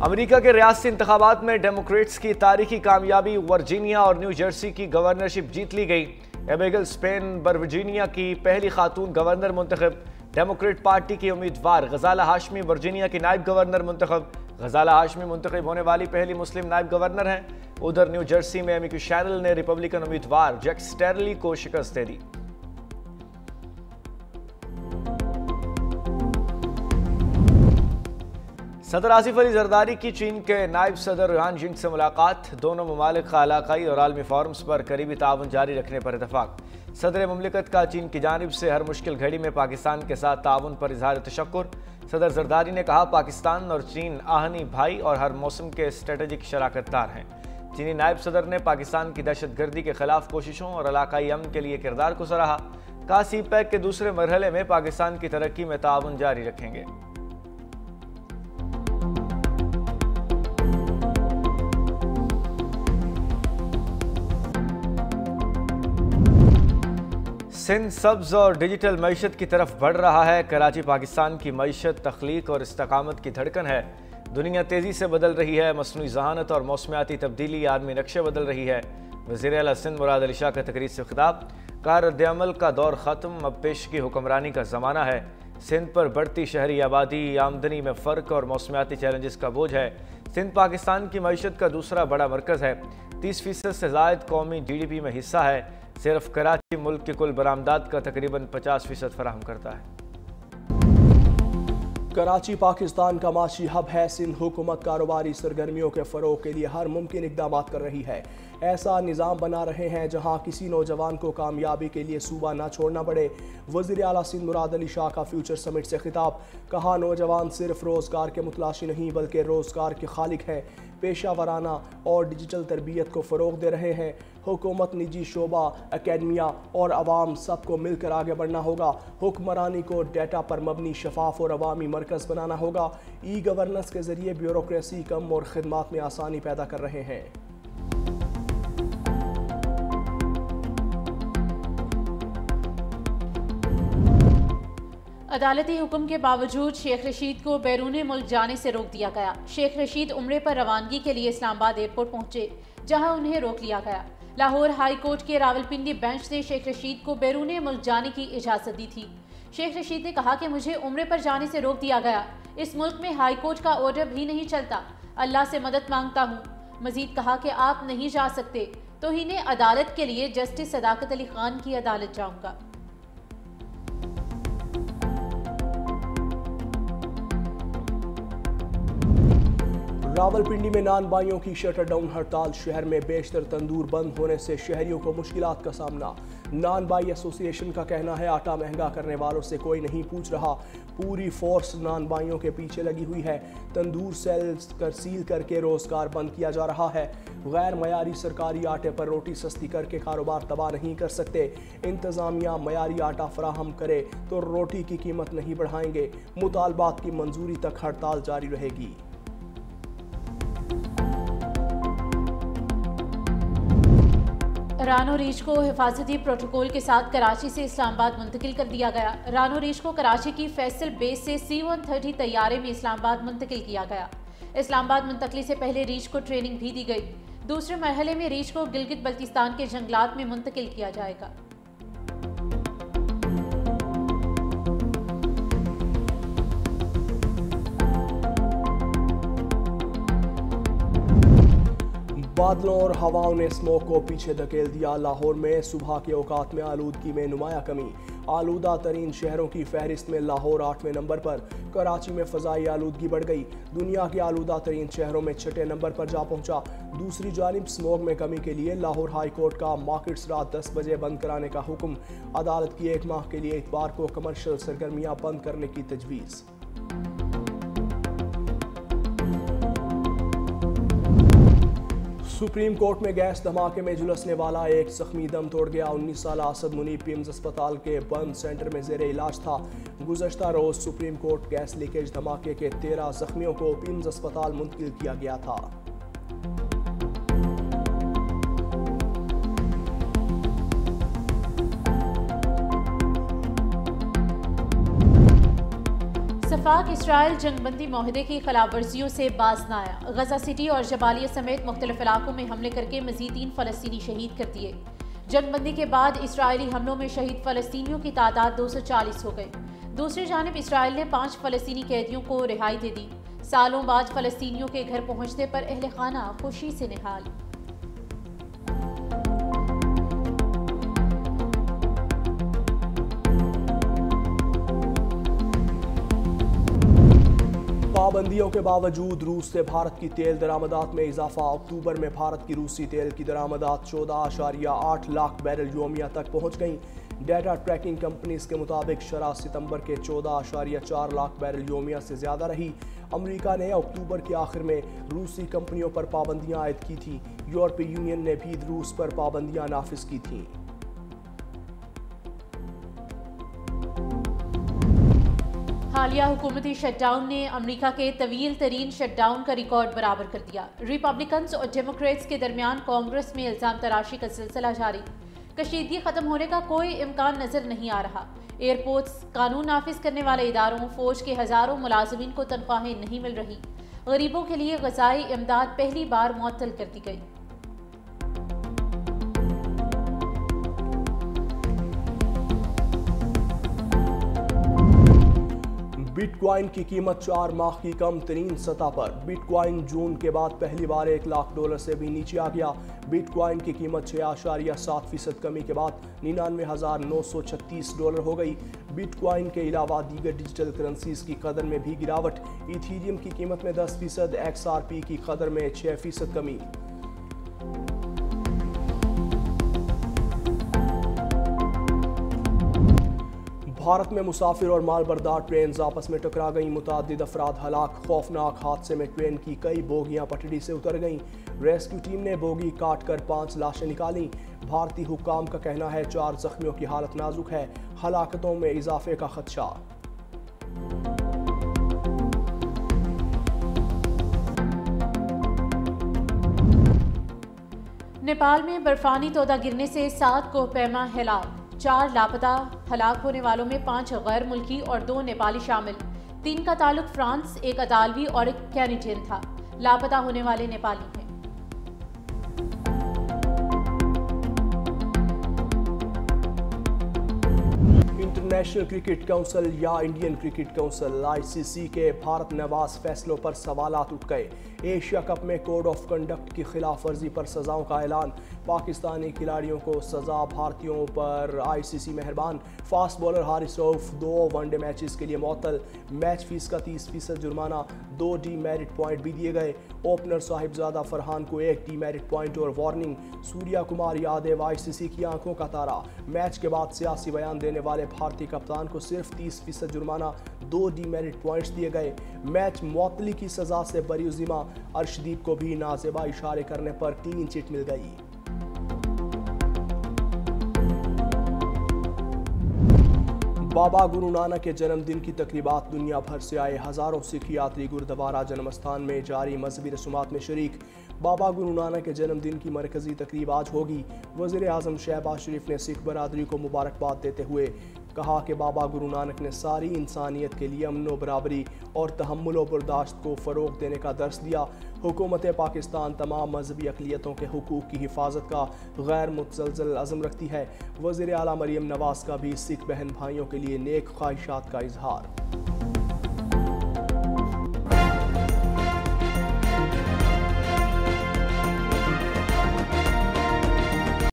America के रियासती इंतखाबात में डेमोक्रेट्स की तारीखी कामयाबी, वर्जीनिया और न्यू जर्सी की गवर्नरशिप जीत ली गई। एबिगेल स्पेन वर्जीनिया की पहली खातून गवर्नर मुंतखब। डेमोक्रेट पार्टी की उम्मीदवार गजाला हाशमी वर्जीनिया की नायब गवर्नर मुंतखब। गजाला हाशमी मुंतखब होने वाली पहली मुस्लिम नायब गवर्नर हैं। उधर न्यू जर्सी में एमी शैरल ने रिपब्लिकन उम्मीदवार जैक स्टेरली को शिकस्त दे दी। सदर आसिफ अली जरदारी की चीन के नायब सदर युआन जिंग से मुलाकात। दोनों ममालिक का इलाकाई और आलमी फोरम्स पर करीबी ताउन जारी रखने पर इतफाक। सदर मुमलिकत का चीन की जानिब से हर मुश्किल घड़ी में पाकिस्तान के साथ ताउन पर इजहार तशक्कुर। सदर जरदारी ने कहा, पाकिस्तान और चीन आहनी भाई और हर मौसम के स्ट्रेटेजिक शराकतदार हैं। चीनी नायब सदर ने पाकिस्तान की दहशत गर्दी के खिलाफ कोशिशों और इलाकाई अमन के लिए किरदार को सराहा। कहा, सी पैक के दूसरे मरहले में पाकिस्तान की तरक्की में ताउन जारी रखेंगे। सिंध सब्ज और डिजिटल मईशत की तरफ बढ़ रहा है। कराची पाकिस्तान की मईशत, तख्लीक और इस्तकामत की धड़कन है। दुनिया तेज़ी से बदल रही है। मसनूई जहानत और मौसमियाती तब्दीली आलमी नक्शे बदल रही है। वज़ीर आला सिंध मुराद अली शाह का तकरीर से खिताब। कहा, रद्द-ए-अमल का दौर ख़त्म, अब पेशगी हुक्मरानी का ज़माना है। सिंध पर बढ़ती शहरी आबादी, आमदनी में फ़र्क और मौसमियाती चैलेंजेस का बोझ है। सिंध पाकिस्तान की मईशत का दूसरा बड़ा मरकज़ है। 30% से ज़ायद कौमी GDP में हिस्सा है। सिर्फ कराची मुल्क की कुल बरामदात का तकरीबन 50% फराहम करता है। कराची पाकिस्तान का माशी हब है। सिंध हुकूमत कारोबारी सरगर्मियों के फ़रोग के लिए हर मुमकिन इक़दाम कर रही है। ऐसा निज़ाम बना रहे हैं जहां किसी नौजवान को कामयाबी के लिए सूबा ना छोड़ना पड़े। वज़ीर आला सिंध मुराद अली शाह का फ्यूचर समिट से खिताब। कहा, नौजवान सिर्फ रोज़गार के मुतलाशी नहीं बल्कि रोज़गार के खालिक हैं। पेशा वराना और डिजिटल तरबियत को फ़रोग दे रहे हैं। हुकूमत, निजी शोबा, अकेडमिया और अवाम सबको मिलकर आगे बढ़ना होगा। हुक्मरानी को डेटा पर मबनी, शफाफ और अवामी मरकज़ बनाना होगा। ई गवर्नेंस के ज़रिए ब्यूरोक्रेसी कम और खिदमात में आसानी पैदा कर रहे हैं। अदालती हुक्म के बावजूद शेख रशीद को बैरून मुल्क जाने से रोक दिया गया। शेख रशीद उम्रे पर रवानगी के लिए इस्लामाबाद एयरपोर्ट पहुंचे, जहां उन्हें रोक लिया गया। लाहौर हाई कोर्ट के रावलपिंडी बेंच ने शेख रशीद को बैरून मुल्क जाने की इजाज़त दी थी। शेख रशीद ने कहा कि मुझे उम्रे पर जाने से रोक दिया गया। इस मुल्क में हाई कोर्ट का ऑर्डर भी नहीं चलता। अल्लाह से मदद मांगता हूँ। मजीद कहा कि आप नहीं जा सकते तो ही ने अदालत के लिए जस्टिस सदाकत अली खान की अदालत जाऊँगा। रावलपिंडी में नान बाइयों की शटर डाउन हड़ताल। शहर में बेशतर तंदूर बंद होने से शहरियों को मुश्किलात का सामना। नान बाई एसोसिएशन का कहना है, आटा महंगा करने वालों से कोई नहीं पूछ रहा। पूरी फोर्स नान बाइयों के पीछे लगी हुई है। तंदूर सील करके रोजगार बंद किया जा रहा है। गैर मयारी सरकारी आटे पर रोटी सस्ती करके कारोबार तबाह नहीं कर सकते। इंतजामिया मयारी आटा फराहम करे तो रोटी की कीमत नहीं बढ़ाएंगे। मुतालबात की मंजूरी तक हड़ताल जारी रहेगी। रानो रीच को हिफाजती प्रोटोकॉल के साथ कराची से इस्लामाबाद मुंतकिल कर दिया गया। रानो रीच को कराची की फैसल बेस से C-130 तैयारे में इस्लामाबाद मुंतकिल किया गया। इस्लामाबाद मुंतकली से पहले रीच को ट्रेनिंग भी दी गई। दूसरे मरहले में रीच को गिलगित बल्तिस्तान के जंगलात में मुंतकिल किया जाएगा। बादलों और हवाओं ने स्मोक को पीछे धकेल दिया। लाहौर में सुबह के औकात में आलूदगी में नुमाया कमी। आलूदा तरीन शहरों की फहरिस्त में लाहौर 8वें नंबर पर। कराची में फ़ज़ाई आलूदगी बढ़ गई। दुनिया के आलूदा तरीन शहरों में 6ठे नंबर पर जा पहुंचा। दूसरी जानिब स्मोक में कमी के लिए लाहौर हाई कोर्ट का मार्केट्स रात 10 बजे बंद कराने का हुक्म। अदालत की 1 माह के लिए इतवार को कमर्शियल सरगर्मियाँ बंद करने की तजवीज़। सुप्रीम कोर्ट में गैस धमाके में झुलसने वाला एक जख्मी दम तोड़ गया। 19 साल असद मुनीब पिम्स अस्पताल के बंद सेंटर में जेर इलाज था। गुज़श्ता रोज सुप्रीम कोर्ट गैस लीकेज धमाके के 13 जख्मियों को पिम्स अस्पताल मुंतकिल किया गया था। वफाक इसराइल जंगबंदी माहदे की खिलाफ वर्जियों से बाज न आया। गजा सिटी और जबालिया समेत मुख्तलिफ इलाकों में हमले करके मजीद 3 फ़लस्तीनी शहीद कर दिए। जंगबंदी के बाद इसराइली हमलों में शहीद फ़लस्तीनियों की तादाद 240 हो गई। दूसरी जानिब इसराइल ने 5 फ़लस्तीनी कैदियों को रिहाई दे दी। सालों बाद फ़लस्तीनियों के घर पहुंचने पर अहले खाना खुशी से निहाल। पाबंदियों के बावजूद रूस से भारत की तेल दरामदात में इजाफा। अक्टूबर में भारत की रूसी तेल की दरामदात 14.8 लाख बैरल योमिया तक पहुंच गईं। डेटा ट्रैकिंग कंपनीज के मुताबिक शरह सितंबर के 14.4 लाख बैरल योमिया से ज़्यादा रही। अमेरिका ने अक्टूबर के आखिर में रूसी कंपनियों पर पाबंदियां आयद की थी। यूरोपीय यूनियन ने भी रूस पर पाबंदियां नाफिज की थीं। हालिया हुकूमती शटडाउन ने अमेरिका के तवील तरीन शटडाउन का रिकॉर्ड बराबर कर दिया। रिपब्लिकन्स और डेमोक्रेट्स के दरमियान कांग्रेस में इल्जाम तराशी का सिलसिला जारी। कशीदगी खत्म होने का कोई इम्कान नजर नहीं आ रहा। एयरपोर्ट्स, कानून नाफिज करने वाले इदारों, फौज के हजारों मुलाजिमीन को तनख्वाहें नहीं मिल रही। गरीबों के लिए ग़ज़ाई इमदाद पहली बार मुअत्तल कर दी गई। बिटकॉइन की कीमत 4 माह की कम तरीन सतह पर। बिटकॉइन जून के बाद पहली बार $1 लाख से भी नीचे आ गया। बिटकॉइन की कीमत 6.7% कमी के बाद $99,936 हो गई। बिटकॉइन के अलावा दीगर डिजिटल करेंसीज की कदर में भी गिरावट। इथीरियम की कीमत में 10%, XRP की कदर में 6% कमी। भारत में मुसाफिर और मालबरदार ट्रेन आपस में टकरा गईं। मुतादिद अफराद हलाक। खौफनाक हादसे में ट्रेन की कई बोगियां पटड़ी से उतर गईं। रेस्क्यू टीम ने बोगी काट कर 5 लाशें निकालीं। भारतीय हुक्काम का कहना है 4 जख्मियों की हालत नाजुक है। हलाकतों में इजाफे का खदशा। नेपाल में बर्फानी तोदा गिरने से 7 कोहपैमा हिलाक, 4 लापता। हलाक होने वालों में 5 गैर मुल्की और 2 नेपाली शामिल। 3 का ताल्लुक फ्रांस, 1 अतालवी और 1 कैनेडियन था। लापता होने वाले नेपाली हैं। इंटरनेशनल क्रिकेट काउंसिल या इंडियन क्रिकेट काउंसिल (ICC) के भारत नवाज फैसलों पर सवालात उठ गए। एशिया कप में कोड ऑफ कंडक्ट की खिलाफ वर्जी पर सजाओं का ऐलान। पाकिस्तानी खिलाड़ियों को सजा, भारतीयों पर ICC मेहरबान। Fast bowler Haris Rauf 2 one day matches के लिए मुअत्तल। मैच फीस का 30% जुर्माना, 2 डीमेरिट पॉइंट भी दिए गए। ओपनर साहिबजादा फरहान को 1 डीमेरिट पॉइंट और वार्निंग। सूर्या कुमार यादव ICC की आंखों का तारा। मैच के बाद सियासी बयान देने वाले भारतीय कप्तान को सिर्फ 30% जुर्माना, 2 डीमेरिट पॉइंट्स दिए गए। मैच मुअत्तली की सजा से बरीउज़िमा अर्शदीप को भी नाज़ेबा इशारे करने पर क्लीन चिट मिल गई। बाबा गुरु नानक के जन्मदिन की तकरीबात। दुनिया भर से आए हज़ारों सिख यात्री गुरुद्वारा जन्मस्थान में जारी मजहबी रसूमात में शरीक। बाबा गुरु नानक के जन्मदिन की मरकजी तकरीब आज होगी। वज़ीर आज़म शहबाज शरीफ ने सिख बरादरी को मुबारकबाद देते हुए कहा कि बाबा गुरु नानक ने सारी इंसानियत के लिए अमन व बराबरी और तहम्मुल व बर्दाश्त को फ़रोग़ देने का दर्स दिया। हुकूमत पाकिस्तान तमाम मजहबी अक़लियतों के हुकूक़ की हिफाजत का गैर मुतज़लज़ल अज़म रखती है। वज़ीर आला मरीम नवाज़ का भी सिख बहन भाइयों के लिए नेक ख्वाहिशात का इजहार।